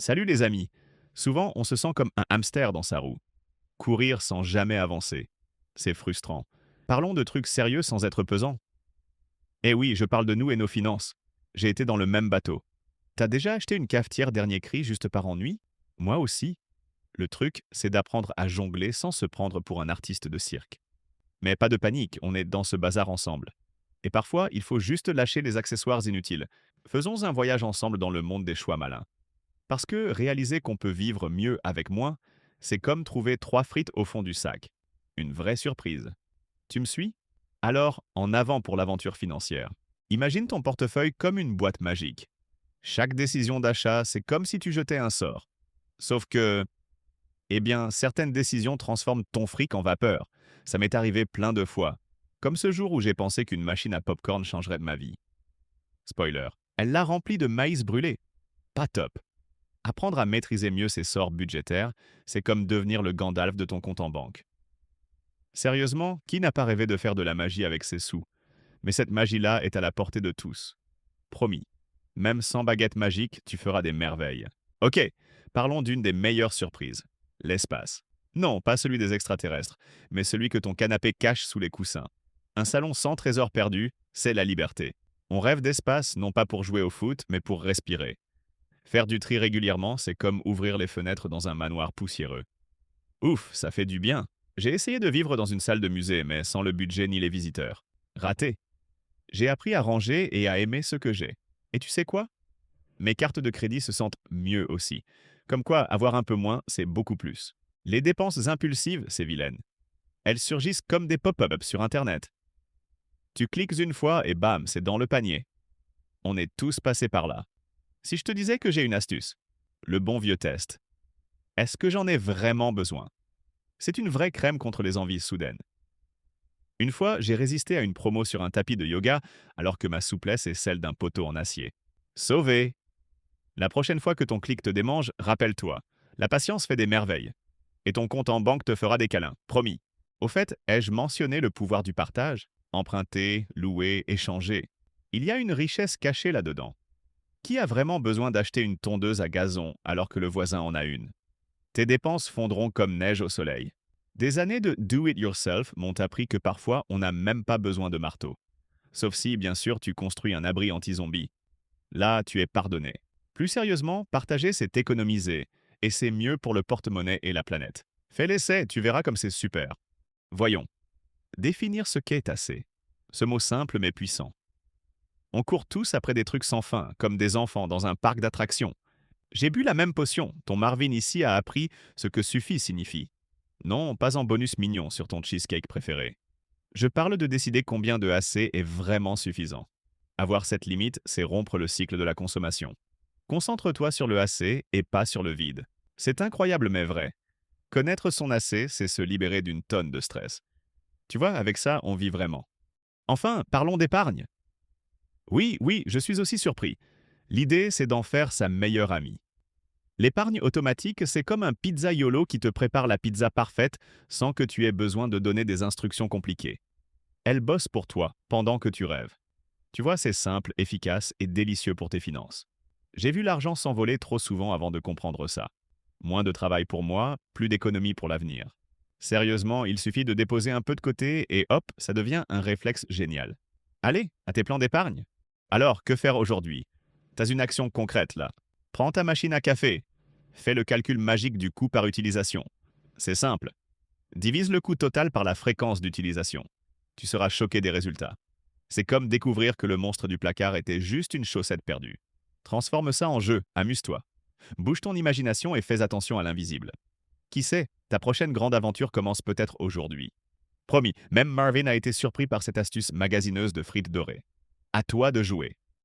Salut les amis. Souvent, on se sent comme un hamster dans sa roue. Courir sans jamais avancer. C'est frustrant. Parlons de trucs sérieux sans être pesant. Eh oui, je parle de nous et nos finances. J'ai été dans le même bateau. T'as déjà acheté une cafetière dernier cri juste par ennui? Moi aussi. Le truc, c'est d'apprendre à jongler sans se prendre pour un artiste de cirque. Mais pas de panique, on est dans ce bazar ensemble. Et parfois, il faut juste lâcher les accessoires inutiles. Faisons un voyage ensemble dans le monde des choix malins. Parce que réaliser qu'on peut vivre mieux avec moins, c'est comme trouver 3 frites au fond du sac. Une vraie surprise. Tu me suis? Alors, en avant pour l'aventure financière. Imagine ton portefeuille comme une boîte magique. Chaque décision d'achat, c'est comme si tu jetais un sort. Sauf que, eh bien, certaines décisions transforment ton fric en vapeur. Ça m'est arrivé plein de fois. Comme ce jour où j'ai pensé qu'une machine à popcorn changerait ma vie. Spoiler, elle l'a remplie de maïs brûlé. Pas top. Apprendre à maîtriser mieux ses sorts budgétaires, c'est comme devenir le Gandalf de ton compte en banque. Sérieusement, qui n'a pas rêvé de faire de la magie avec ses sous? Mais cette magie-là est à la portée de tous. Promis. Même sans baguette magique, tu feras des merveilles. Ok, parlons d'une des meilleures surprises. L'espace. Non, pas celui des extraterrestres, mais celui que ton canapé cache sous les coussins. Un salon sans trésor perdu, c'est la liberté. On rêve d'espace non pas pour jouer au foot, mais pour respirer. Faire du tri régulièrement, c'est comme ouvrir les fenêtres dans un manoir poussiéreux. Ouf, ça fait du bien. J'ai essayé de vivre dans une salle de musée, mais sans le budget ni les visiteurs. Raté. J'ai appris à ranger et à aimer ce que j'ai. Et tu sais quoi? Mes cartes de crédit se sentent mieux aussi. Comme quoi, avoir un peu moins, c'est beaucoup plus. Les dépenses impulsives, c'est vilaine. Elles surgissent comme des pop-ups sur Internet. Tu cliques une fois et bam, c'est dans le panier. On est tous passés par là. Si je te disais que j'ai une astuce, le bon vieux test, est-ce que j'en ai vraiment besoin? C'est une vraie crème contre les envies soudaines. Une fois, j'ai résisté à une promo sur un tapis de yoga alors que ma souplesse est celle d'un poteau en acier. Sauvé! La prochaine fois que ton clic te démange, rappelle-toi, la patience fait des merveilles. Et ton compte en banque te fera des câlins, promis. Au fait, ai-je mentionné le pouvoir du partage? Emprunter, louer, échanger. Il y a une richesse cachée là-dedans. Qui a vraiment besoin d'acheter une tondeuse à gazon alors que le voisin en a une? Tes dépenses fondront comme neige au soleil. Des années de do-it-yourself m'ont appris que parfois on n'a même pas besoin de marteau. Sauf si, bien sûr, tu construis un abri anti-zombie. Là, tu es pardonné. Plus sérieusement, partager, c'est économiser. Et c'est mieux pour le porte-monnaie et la planète. Fais l'essai, tu verras comme c'est super. Voyons. Définir ce qu'est assez. Ce mot simple mais puissant. On court tous après des trucs sans fin, comme des enfants dans un parc d'attractions. J'ai bu la même potion. Ton Marvin ici a appris ce que suffit signifie. Non, pas en bonus mignon sur ton cheesecake préféré. Je parle de décider combien de assez est vraiment suffisant. Avoir cette limite, c'est rompre le cycle de la consommation. Concentre-toi sur le assez et pas sur le vide. C'est incroyable mais vrai. Connaître son assez, c'est se libérer d'une tonne de stress. Tu vois, avec ça, on vit vraiment. Enfin, parlons d'épargne. Oui, oui, je suis aussi surpris. L'idée, c'est d'en faire sa meilleure amie. L'épargne automatique, c'est comme un pizzaiolo qui te prépare la pizza parfaite sans que tu aies besoin de donner des instructions compliquées. Elle bosse pour toi pendant que tu rêves. Tu vois, c'est simple, efficace et délicieux pour tes finances. J'ai vu l'argent s'envoler trop souvent avant de comprendre ça. Moins de travail pour moi, plus d'économie pour l'avenir. Sérieusement, il suffit de déposer un peu de côté et hop, ça devient un réflexe génial. Allez, à tes plans d'épargne. Alors, que faire aujourd'hui? T'as une action concrète là. Prends ta machine à café. Fais le calcul magique du coût par utilisation. C'est simple. Divise le coût total par la fréquence d'utilisation. Tu seras choqué des résultats. C'est comme découvrir que le monstre du placard était juste une chaussette perdue. Transforme ça en jeu, amuse-toi. Bouge ton imagination et fais attention à l'invisible. Qui sait, ta prochaine grande aventure commence peut-être aujourd'hui. Promis, même Marvin a été surpris par cette astuce magasineuse de frites dorées. À toi de jouer.